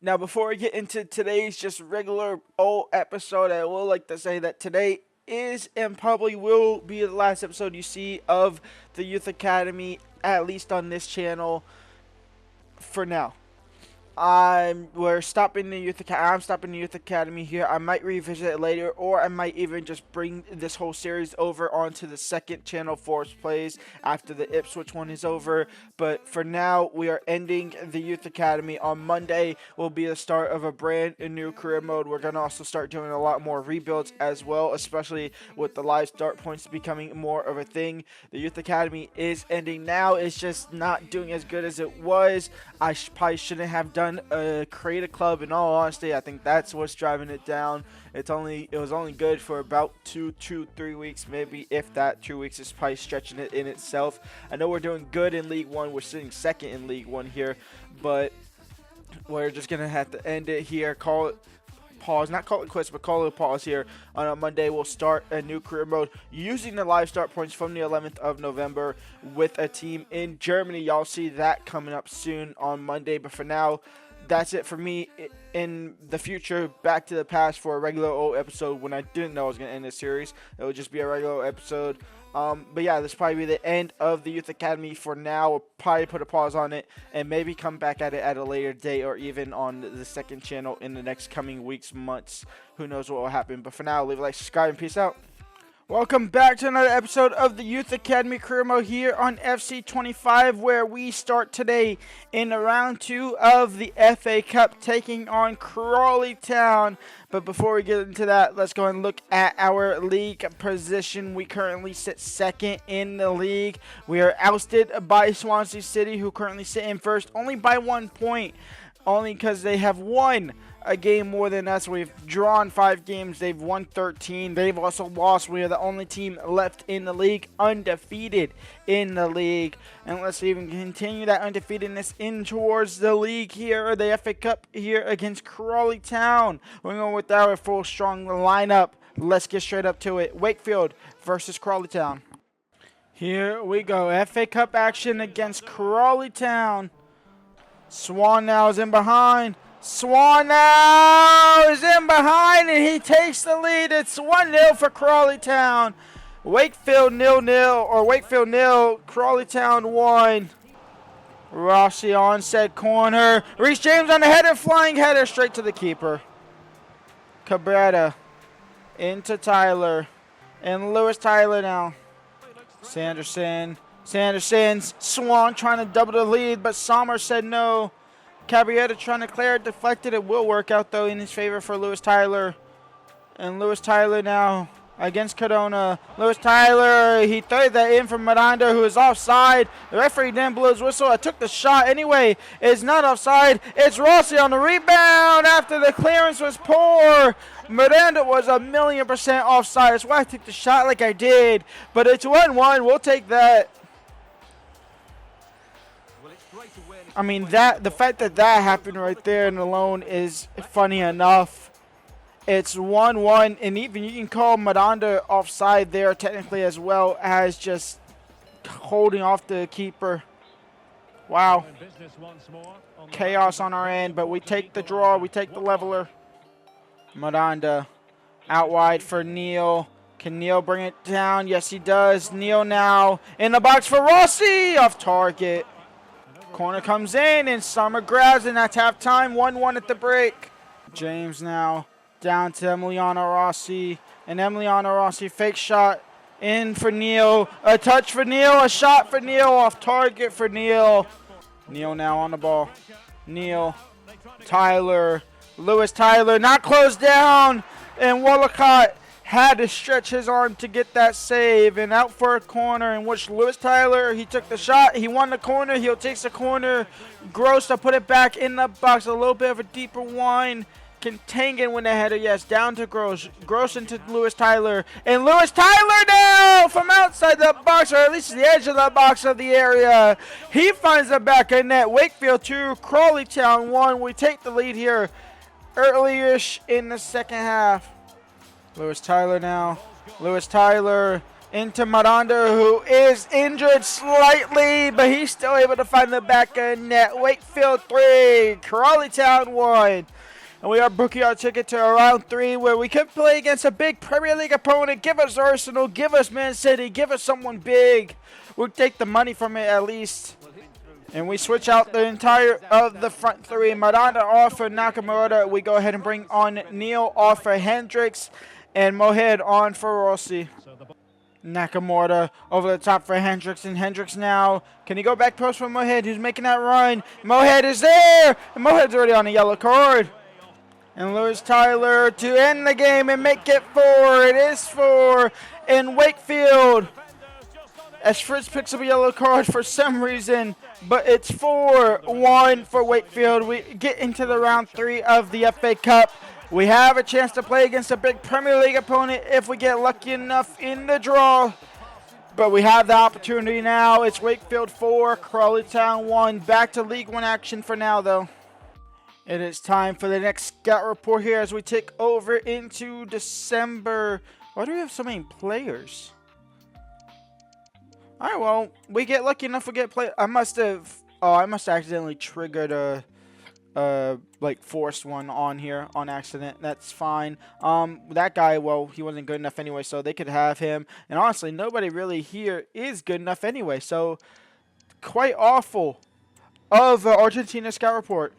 Now, before we get into today's just regular old episode, I would like to say that today is and probably will be the last episode you see of the Youth Academy, at least on this channel, for now. I'm stopping the Youth Academy here. I might revisit it later, or I might even just bring this whole series over onto the second channel, Force Plays, after the Ipswich one is over. But for now, we are ending the Youth Academy. On Monday will be the start of a brand new career mode. We're going to also start doing a lot more rebuilds as well, especially with the live start points becoming more of a thing. The Youth Academy is ending now. It's just not doing as good as it was. I probably shouldn't have done create a club. In all honesty, I think that's what's driving it down. It was only good for about 3 weeks, maybe, if that. 2 weeks is probably stretching it in itself. I know we're doing good in League One. We're sitting second in League One here, but we're just gonna have to end it here. Call it pause, not call it quits, but call it a pause here. On a Monday, we'll start a new career mode using the live start points from the 11th of November with a team in Germany. Y'all see that coming up soon on Monday, but for now, that's it for me. In the future, back to the past for a regular old episode when I didn't know I was going to end this series. It would just be a regular episode. But yeah, this will probably be the end of the Youth Academy for now. We'll probably put a pause on it and maybe come back at it at a later date, or even on the second channel in the next coming weeks, months. Who knows what will happen. But for now, leave a like, subscribe, and peace out. Welcome back to another episode of the Youth Academy Career Mode here on FC25, where we start today in round 2 of the FA Cup, taking on Crawley Town. But before we get into that, let's go and look at our league position. We currently sit second in the league. We are ousted by Swansea City, who currently sit in first, only by 1 point, only because they have won a game more than us. We've drawn 5 games. They've won 13. They've also lost. We are the only team left in the league undefeated in the league. And let's even continue that undefeatedness in towards the league here, or the FA Cup here against Crawley Town. We're going with our full strong lineup. Let's get straight up to it. Wakefield versus Crawley Town. Here we go. FA Cup action against Crawley Town. Swan now is in behind. Swan now is in behind, and he takes the lead. It's 1-0 for Crawley Town. Wakefield 0-0, or Wakefield 0, Crawley Town 1. Rossi on said corner. Reece James on the header, flying header straight to the keeper. Cabrera into Tyler, and Lewis Tyler now. Sanderson's Swan trying to double the lead, but Sommer said no. Cabrietta trying to clear it, deflected. It will work out, though, in his favor for Lewis Tyler. And Lewis Tyler now against Cadona. Lewis Tyler, he threw that in from Miranda, who is offside. The referee didn't blow his whistle. I took the shot anyway. It's not offside. It's Rossi on the rebound after the clearance was poor. Miranda was 1,000,000% offside. That's why I took the shot like I did. But it's 1-1. We'll take that. I mean, the fact that happened right there and alone is funny enough. It's 1-1, and even you can call Miranda offside there technically, as well as just holding off the keeper. Wow. Chaos on our end, but we take the draw. We take the leveler. Miranda out wide for Neal. Can Neal bring it down? Yes, he does. Neal now in the box for Rossi, off target. Corner comes in, and Summer grabs, and that's halftime. 1-1 at the break. James now down to Emiliano Rossi. And Emiliano Rossi, fake shot in for Neal. A touch for Neal, a shot for Neal, off target for Neal. Neal now on the ball. Neal, Tyler, Lewis Tyler, not closed down. And Wallacott had to stretch his arm to get that save, and out for a corner in which Lewis Tyler, he took the shot, he won the corner, he'll take the corner. Gross to put it back in the box, a little bit of a deeper one. Contangan win the header, yes, down to Gross. Gross into Lewis Tyler, and Lewis Tyler now from outside the box, or at least the edge of the box of the area. He finds the back of net. Wakefield 2, Crawley Town 1. We take the lead here early-ish in the second half. Lewis Tyler now. Lewis Tyler into Miranda, who is injured slightly, but he's still able to find the back of net. Wakefield 3, Crawley Town 1. And we are booking our ticket to round 3, where we could play against a big Premier League opponent. Give us Arsenal, give us Man City, give us someone big. We'll take the money from it at least. And we switch out the entire of the front 3. Miranda off for Nakamura. We go ahead and bring on Neil off for Hendricks. And Mohed on for Rossi. Nakamura over the top for Hendricks, and Hendricks now, can he go back post for Mohed, who's making that run? Mohed is there, and Mohed's already on a yellow card. And Lewis Tyler to end the game and make it 4. It is 4 in Wakefield. As Fritz picks up a yellow card for some reason, but it's 4-1 for Wakefield. We get into the round 3 of the FA Cup. We have a chance to play against a big Premier League opponent if we get lucky enough in the draw. But we have the opportunity now. It's Wakefield 4, Crawley Town 1. Back to League 1 action for now, though. It is time for the next scout report here as we take over into December. Why do we have so many players? Alright, well, we get lucky enough to get play. I must have accidentally triggered a like forced one on here on accident. That's fine. That guy, well, he wasn't good enough anyway, so they could have him. And honestly, nobody really here is good enough anyway, so quite awful of Argentina scout report.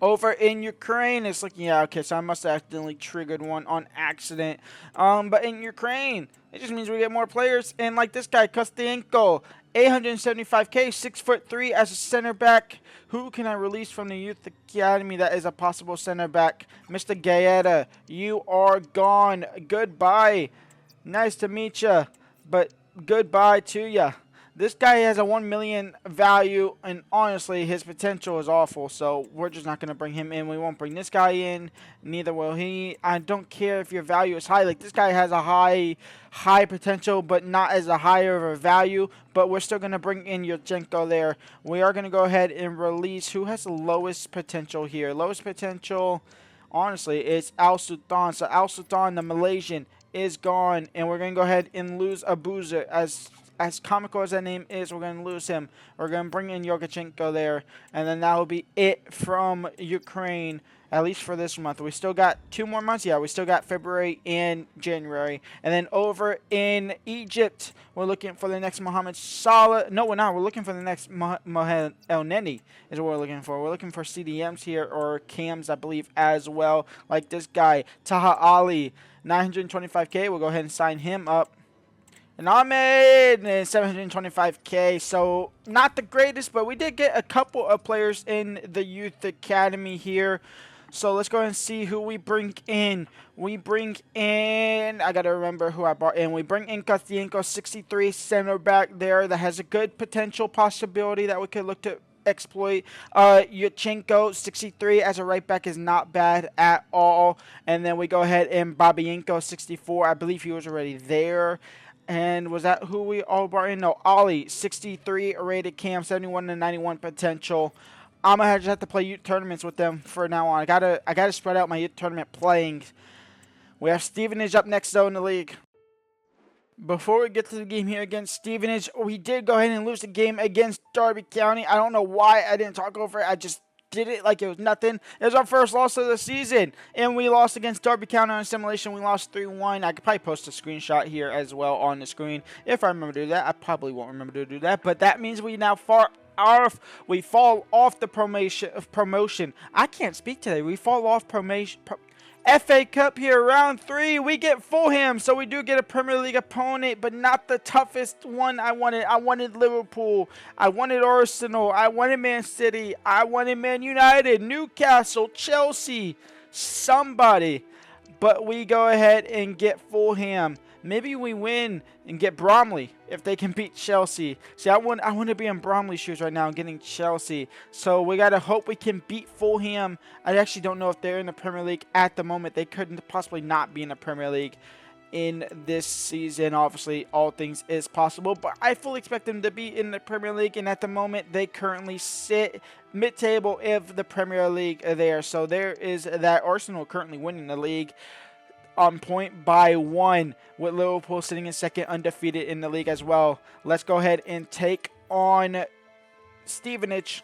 Over in Ukraine, it's looking, yeah, okay, so I must have accidentally triggered one on accident. But in Ukraine, it just means we get more players. And like this guy, Kostienko, 875K, 6'3" as a center back. Who can I release from the Youth Academy that is a possible center back? Mr. Gaeta, you are gone. Goodbye. Nice to meet ya, but goodbye to ya. This guy has a 1 million value, and honestly, his potential is awful, so we're just not going to bring him in. We won't bring this guy in, neither will he. I don't care if your value is high. Like, this guy has a high potential, but not as a higher of a value, but we're still going to bring in Yurchenko there. We are going to go ahead and release who has the lowest potential here. Lowest potential, honestly, is Al Sultan. So Al Sultan, the Malaysian, is gone, and we're going to go ahead and lose Abuza. As comical as that name is, we're going to lose him. We're going to bring in Yurchenko there, and then that will be it from Ukraine, at least for this month. We still got 2 more months. Yeah, we still got February and January. And then over in Egypt, we're looking for the next Mohamed Salah. No, we're not. We're looking for the next Mohamed El Neni is what we're looking for. We're looking for CDMs here, or CAMs, I believe, as well. Like this guy, Taha Ali, 925K. We'll go ahead and sign him up. And Ahmed, 725K, so not the greatest, but we did get a couple of players in the Youth Academy here. So let's go ahead and see who we bring in. We bring in, I got to remember who I brought in. We bring in Kostienko, 63, center back there that has a good potential possibility that we could look to exploit. Yurchenko, 63 as a right back is not bad at all. And then we go ahead and Babienko, 64. I believe he was already there. And was that who we all brought in? No, Ali, 63 rated cam, 71 to 91 potential. I'm gonna just have to play youth tournaments with them for now on. I gotta spread out my youth tournament playing. We have Stevenage up next though in the league. Before we get to the game here against Stevenage, we did go ahead and lose the game against Derby County. I don't know why I didn't talk over it. I just did it like it was nothing. It was our first loss of the season, and we lost against Derby County on simulation. We lost 3-1. I could probably post a screenshot here as well on the screen if I remember to do that. I probably won't remember to do that, but that means we now fall off the promotion. I can't speak today. We fall off promotion. FA Cup here, round 3. We get Fulham, so we do get a Premier League opponent, but not the toughest one I wanted. I wanted Liverpool. I wanted Arsenal. I wanted Man City. I wanted Man United, Newcastle, Chelsea, somebody. But we go ahead and get Fulham. Maybe we win and get Bromley if they can beat Chelsea. See, I want to be in Bromley's shoes right now and getting Chelsea. So we got to hope we can beat Fulham. I actually don't know if they're in the Premier League at the moment. They couldn't possibly not be in the Premier League in this season. Obviously, all things is possible. But I fully expect them to be in the Premier League. And at the moment, they currently sit mid-table of the Premier League there. So there is that. Arsenal currently winning the league. on point by 1, with Liverpool sitting in second, undefeated in the league as well. Let's go ahead and take on Stevenage.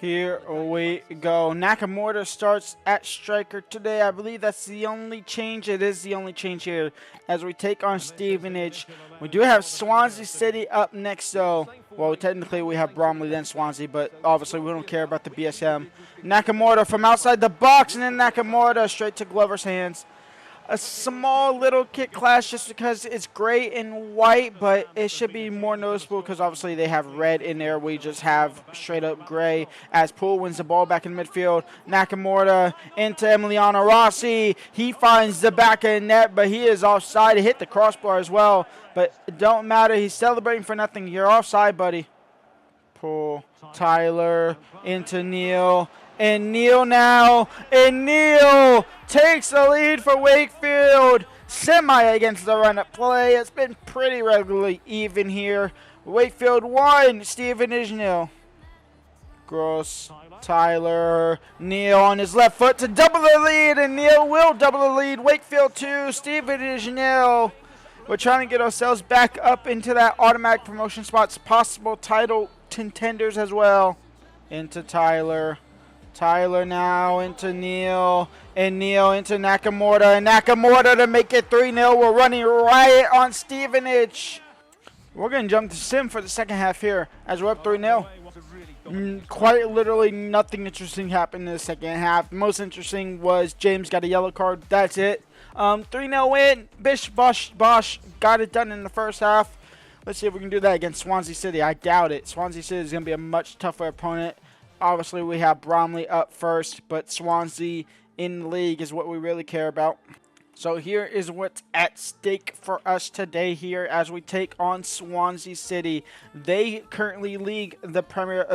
Here we go. Nakamura starts at striker today. I believe that's the only change. It is the only change here as we take on Stevenage. We do have Swansea City up next, though. Well, technically we have Bromley, then Swansea, but obviously we don't care about the BSM. Nakamura from outside the box, and then Nakamura straight to Glover's hands. A small little kick clash just because it's gray and white, but it should be more noticeable because obviously they have red in there. We just have straight up gray as Poole wins the ball back in midfield. Nakamura into Emiliano Rossi. He finds the back of the net, but he is offside. He hit the crossbar as well, but it don't matter. He's celebrating for nothing. You're offside, buddy. Poole, Tyler into Neal. And Neal now, and Neal takes the lead for Wakefield. Semi against the run-up play. It's been pretty regularly even here. Wakefield 1, Stevenage 0. Gross, Tyler, Neal on his left foot to double the lead, and Neal will double the lead. Wakefield 2, Stevenage 0. We're trying to get ourselves back up into that automatic promotion spots, possible title contenders as well. Into Tyler. Tyler now into Neal, and Neal into Nakamura, and Nakamura to make it 3-0. We're running riot on Stevenage. We're going to jump to Sim for the second half here as we're up 3-0. Quite literally nothing interesting happened in the second half. The most interesting was James got a yellow card. That's it. 3-0 win. Bish Bosh got it done in the first half. Let's see if we can do that against Swansea City. I doubt it. Swansea City is going to be a much tougher opponent. Obviously, we have Bromley up first, but Swansea in the league is what we really care about. So here is what's at stake for us today here as we take on Swansea City. They currently lead the Premier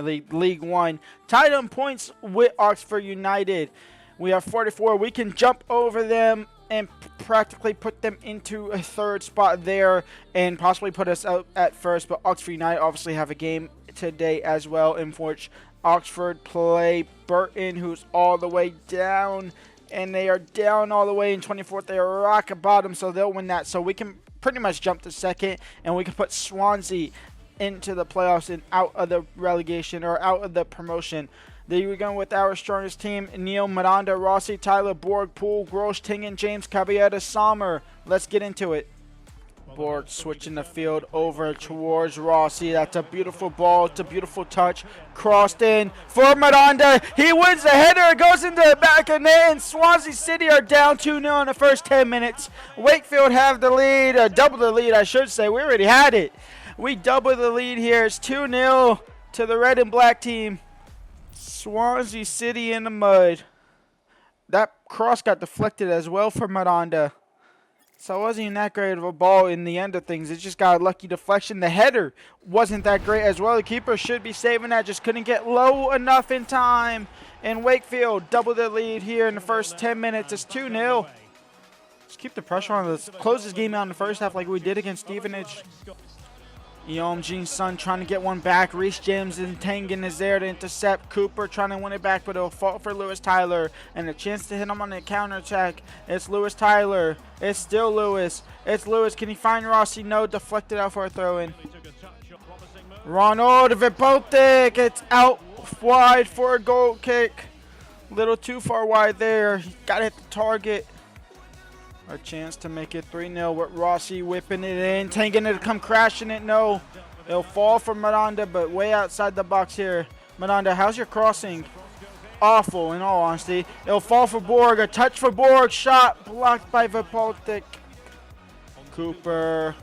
League, League One, tied on points with Oxford United. We have 44. We can jump over them and practically put them into a third spot there and possibly put us out at first. But Oxford United obviously have a game today as well, in which Oxford play Burton, who's all the way down, and they are down all the way in 24th. They are rock bottom, so they'll win that. So we can pretty much jump to second, and we can put Swansea into the playoffs and out of the relegation or out of the promotion. There we go with our strongest team: Neal, Miranda, Rossi, Tyler, Borg, Poole, Grosh, Tingen, James, Caballetta, Sommer. Let's get into it. Borg switching the field over towards Rossi. That's a beautiful ball. It's a beautiful touch. Crossed in for Miranda. He wins the header. It goes into the back of net. And Swansea City are down 2-0 in the first 10 minutes. Wakefield have the lead. Double the lead, I should say. We already had it. We double the lead here. It's 2-0 to the red and black team. Swansea City in the mud. That cross got deflected as well for Miranda. So it wasn't even that great of a ball in the end of things. It just got a lucky deflection. The header wasn't that great as well. The keeper should be saving that. Just couldn't get low enough in time. And Wakefield doubled their lead here in the first 10 minutes. It's 2-0. Let's keep the pressure on. Let's close this game out in the first half like we did against Stevenage. Eom Jean's son trying to get one back. Reece James and Tangen is there to intercept. Cooper trying to win it back, but it'll fall for Lewis Tyler. And a chance to hit him on the counterattack. It's Lewis Tyler. It's still Lewis. It's Lewis. Can he find Rossi? No. Deflected out for a throw-in. Ronald Vipotic. It's out wide for a goal kick. Little too far wide there. He got to hit the target. A chance to make it 3-0 with Rossi whipping it in. Tanking it to come crashing it. No. It'll fall for Miranda, but way outside the box here. Miranda, how's your crossing? Awful, in all honesty. It'll fall for Borg. A touch for Borg. Shot blocked by Vipoltik. Cooper.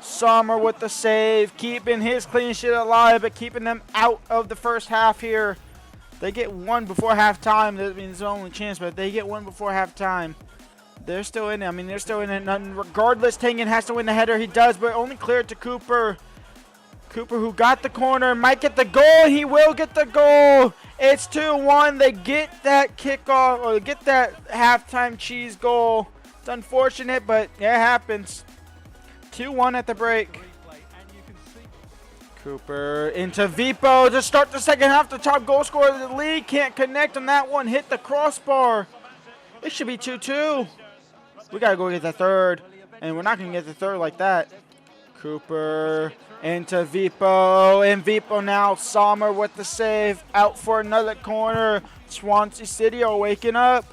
Sommer with the save. Keeping his clean sheet alive, but keeping them out of the first half here. They get one before halftime. That means the only chance, but they get one before halftime. They're still in it. I mean, they're still in it. Regardless, Tangen has to win the header. He does, but only cleared to Cooper. Cooper, who got the corner, might get the goal. He will get the goal. It's 2-1. They get that kickoff, or get that halftime cheese goal. It's unfortunate, but it happens. 2-1 at the break. Cooper into Vipo to start the second half. The top goal scorer of the league can't connect on that one. Hit the crossbar. It should be 2-2. We got to go get the third. And we're not going to get the third like that. Cooper into Vipo. And Vipo now. Sommer with the save. Out for another corner. Swansea City are waking up.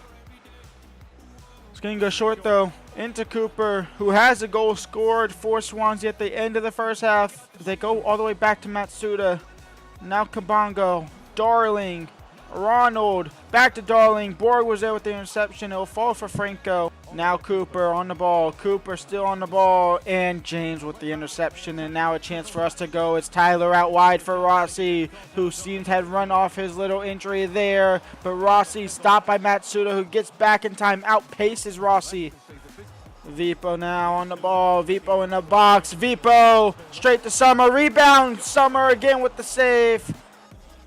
It's going to go short, though. Into Cooper, who has a goal scored for Swansea at the end of the first half. They go all the way back to Matsuda. Now Kabongo. Darling. Ronald. Back to Darling. Borg was there with the interception. It'll fall for Franco. Now Cooper on the ball. Cooper still on the ball. And James with the interception. And now a chance for us to go. It's Tyler out wide for Rossi, who seems had run off his little injury there. But Rossi stopped by Matsuda, who gets back in time. Outpaces Rossi. Vipo now on the ball. Vipo in the box. Vipo straight to Sommer. Rebound. Sommer again with the save.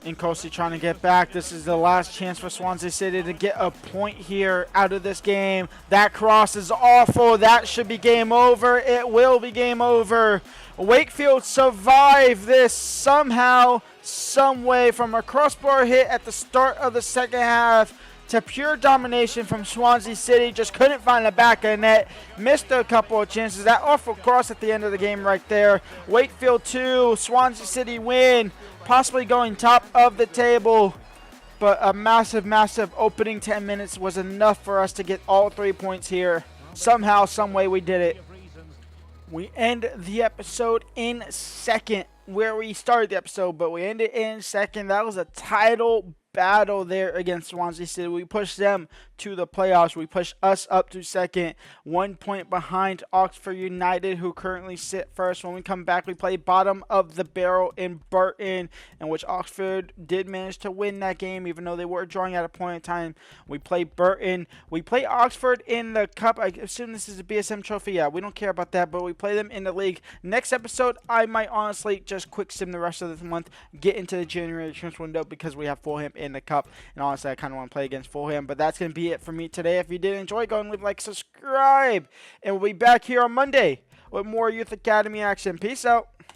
Nkosi trying to get back. This is the last chance for Swansea City to get a point here out of this game. That cross is awful. That should be game over. It will be game over. Wakefield survived this somehow, some way, from a crossbar hit at the start of the second half to pure domination from Swansea City. Just couldn't find the back of the net. Missed a couple of chances. That awful cross at the end of the game right there. Wakefield 2, Swansea City win. Possibly going top of the table. But a massive, massive opening 10 minutes was enough for us to get all 3 points here. Somehow, some way we did it. We end the episode in second, where we started the episode, but we ended in second. That was a title battle there against Swansea City. We pushed them to the playoffs. We pushed us up to second, 1 point behind Oxford United, who currently sit first. When we come back, we play bottom of the barrel in Burton, in which Oxford did manage to win that game, even though they were drawing at a point in time. We play Burton. We play Oxford in the cup. I assume this is a BSM trophy. Yeah, we don't care about that, but we play them in the league. Next episode, I might honestly just quick sim the rest of this month, get into the January transfer window, because we have Fulham in the cup, and honestly I kind of want to play against Fulham. But that's going to be it for me today. If you did enjoy, go and leave a like, subscribe, and we'll be back here on Monday with more Youth Academy action. Peace out.